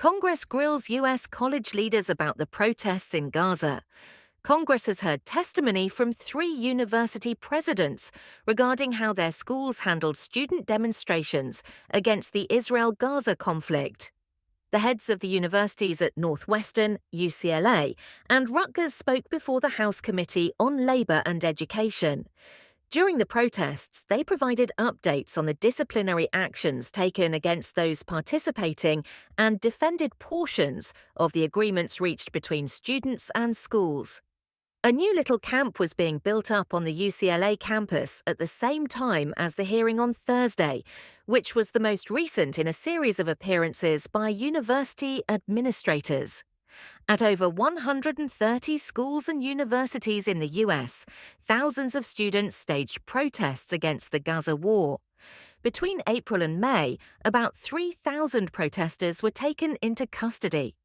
Congress grills U.S. college leaders about the protests in Gaza. Congress has heard testimony from 3 university presidents regarding how their schools handled student demonstrations against the Israel-Gaza conflict. The heads of the universities at Northwestern, UCLA, and Rutgers spoke before the House Committee on Labor and Education. During the protests, they provided updates on the disciplinary actions taken against those participating and defended portions of the agreements reached between students and schools. A new little camp was being built up on the UCLA campus at the same time as the hearing on Thursday, which was the most recent in a series of appearances by university administrators. At over 130 schools and universities in the US, thousands of students staged protests against the Gaza war. Between April and May, about 3,000 protesters were taken into custody.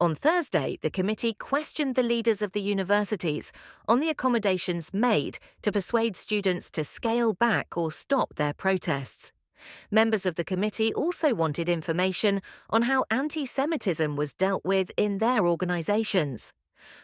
On Thursday, the committee questioned the leaders of the universities on the accommodations made to persuade students to scale back or stop their protests. Members of the committee also wanted information on how antisemitism was dealt with in their organizations.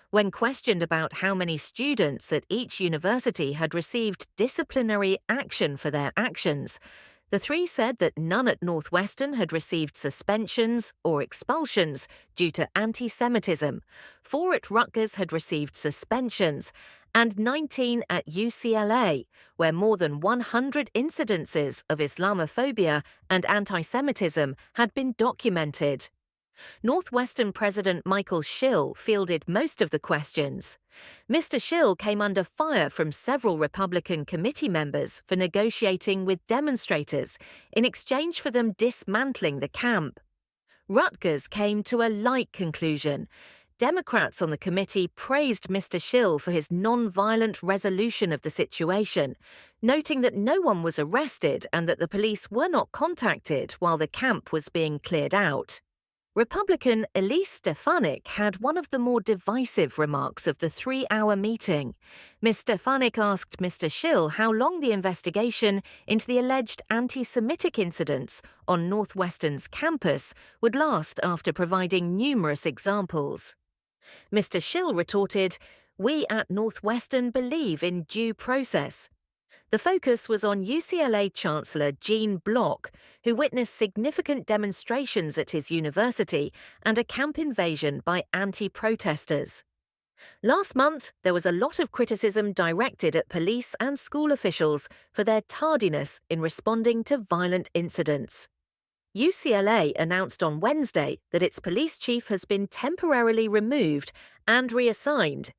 When questioned about how many students at each university had received disciplinary action for their actions, the 3 said that none at Northwestern had received suspensions or expulsions due to antisemitism, 4 at Rutgers had received suspensions, and 19 at UCLA, where more than 100 incidences of Islamophobia and antisemitism had been documented. Northwestern President Michael Schill fielded most of the questions. Mr. Schill came under fire from several Republican committee members for negotiating with demonstrators in exchange for them dismantling the camp. Rutgers came to a light conclusion. Democrats on the committee praised Mr. Schill for his non-violent resolution of the situation, noting that no one was arrested and that the police were not contacted while the camp was being cleared out. Republican Elise Stefanik had one of the more divisive remarks of the 3-hour meeting. Ms. Stefanik asked Mr. Schill how long the investigation into the alleged anti-Semitic incidents on Northwestern's campus would last after providing numerous examples. Mr. Schill retorted, "We at Northwestern believe in due process." The focus was on UCLA Chancellor Gene Block, who witnessed significant demonstrations at his university and a camp invasion by anti-protesters. Last month, there was a lot of criticism directed at police and school officials for their tardiness in responding to violent incidents. UCLA announced on Wednesday that its police chief has been temporarily removed and reassigned,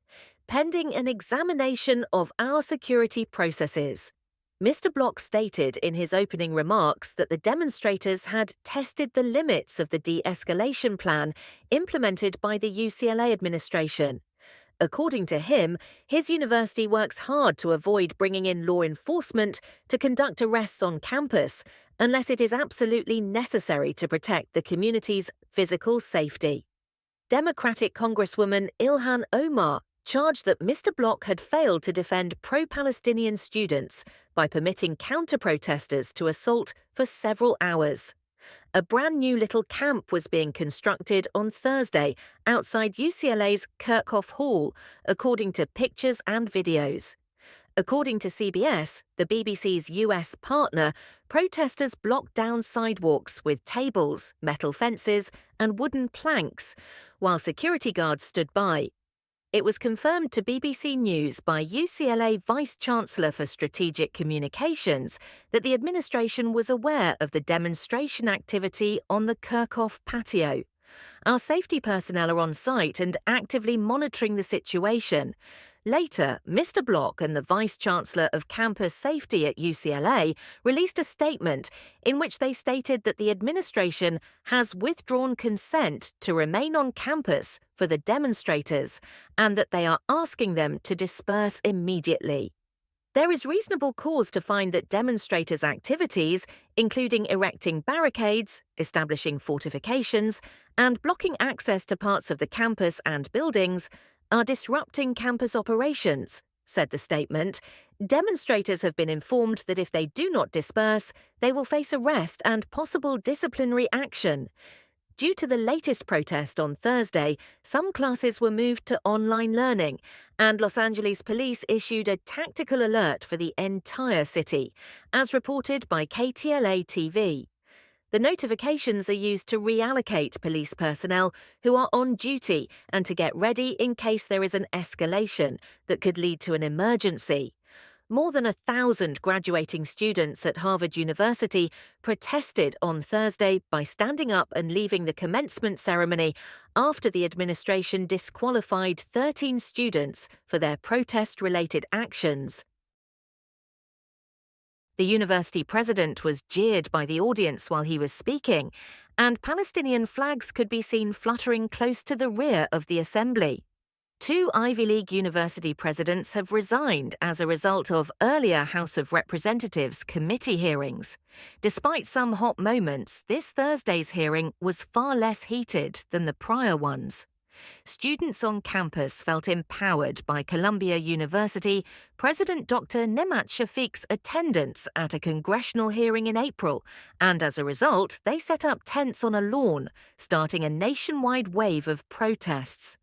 pending an examination of our security processes. Mr. Block stated in his opening remarks that the demonstrators had tested the limits of the de-escalation plan implemented by the UCLA administration. According to him, his university works hard to avoid bringing in law enforcement to conduct arrests on campus unless it is absolutely necessary to protect the community's physical safety. Democratic Congresswoman Ilhan Omar charged that Mr. Block had failed to defend pro-Palestinian students by permitting counter-protesters to assault for several hours. A brand new little camp was being constructed on Thursday outside UCLA's Kirchhoff Hall, according to pictures and videos. According to CBS, the BBC's US partner, protesters blocked down sidewalks with tables, metal fences, and wooden planks, while security guards stood by. It was confirmed to BBC News by UCLA Vice-Chancellor for Strategic Communications that the administration was aware of the demonstration activity on the Kirchhoff patio. "Our safety personnel are on site and actively monitoring the situation." Later, Mr. Block and the Vice-Chancellor of Campus Safety at UCLA released a statement in which they stated that the administration has withdrawn consent to remain on campus for the demonstrators and that they are asking them to disperse immediately. There is reasonable cause to find that demonstrators' activities, including erecting barricades, establishing fortifications, and blocking access to parts of the campus and buildings, are disrupting campus operations, said the statement. Demonstrators have been informed that if they do not disperse, they will face arrest and possible disciplinary action. Due to the latest protest on Thursday, some classes were moved to online learning, and Los Angeles police issued a tactical alert for the entire city, as reported by KTLA TV. The notifications are used to reallocate police personnel who are on duty and to get ready in case there is an escalation that could lead to an emergency. More than 1,000 graduating students at Harvard University protested on Thursday by standing up and leaving the commencement ceremony after the administration disqualified 13 students for their protest-related actions. The university president was jeered by the audience while he was speaking, and Palestinian flags could be seen fluttering close to the rear of the assembly. 2 Ivy League university presidents have resigned as a result of earlier House of Representatives committee hearings. Despite some hot moments, this Thursday's hearing was far less heated than the prior ones. Students on campus felt empowered by Columbia University President Dr. Nemat Shafiq's attendance at a congressional hearing in April, and as a result, they set up tents on a lawn, starting a nationwide wave of protests.